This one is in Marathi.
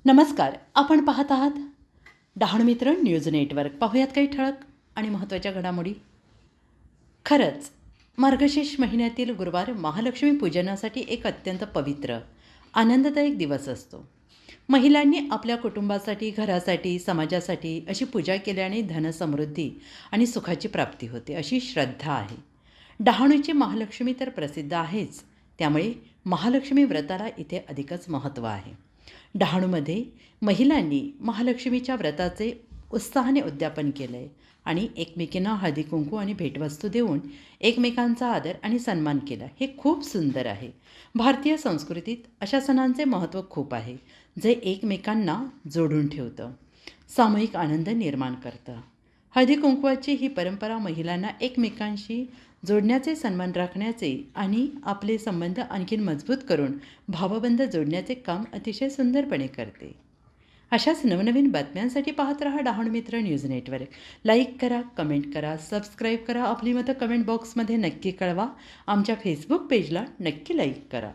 नमस्कार. आपण पाहत आहात डहाणू मित्र न्यूज नेटवर्क. पाहूयात काही ठळक आणि महत्त्वाच्या घडामोडी. खरंच मार्गशीर्ष महिन्यातील गुरुवार महालक्ष्मी पूजनासाठी एक अत्यंत पवित्र आनंददायक दिवस असतो. महिलांनी आपल्या कुटुंबासाठी, घरासाठी, समाजासाठी अशी पूजा केल्याने धनसमृद्धी आणि सुखाची प्राप्ती होते अशी श्रद्धा आहे. डहाणूची महालक्ष्मी तर प्रसिद्ध आहेच, त्यामुळे महालक्ष्मी व्रताला इथे अधिकच महत्त्व आहे. डहाणूमध्ये महिलांनी महालक्ष्मीच्या व्रताचे उत्साहाने उद्यापन केलं आहे आणि एकमेकींना हळदी कुंकू आणि भेटवस्तू देऊन एकमेकांचा आदर आणि सन्मान केला. हे खूप सुंदर आहे. भारतीय संस्कृतीत अशा सणांचे महत्त्व खूप आहे, जे एकमेकांना जोडून ठेवतं, सामूहिक आनंद निर्माण करतं. हळदी कुंकवाची ही परंपरा महिलांना एकमेकांशी जोडण्याचे, सन्मान राखण्याचे आणि आपले संबंध आणखीन मजबूत करून भावबंध जोडण्याचे काम अतिशय सुंदरपणे करते. अशाच नवनवीन बातम्यांसाठी पाहत रहा डहाणू मित्र न्यूज नेटवर्क. लाईक करा, कमेंट करा, सबस्क्राईब करा. आपली मतं कमेंट बॉक्समध्ये नक्की कळवा. आमच्या फेसबुक पेजला नक्की लाईक करा.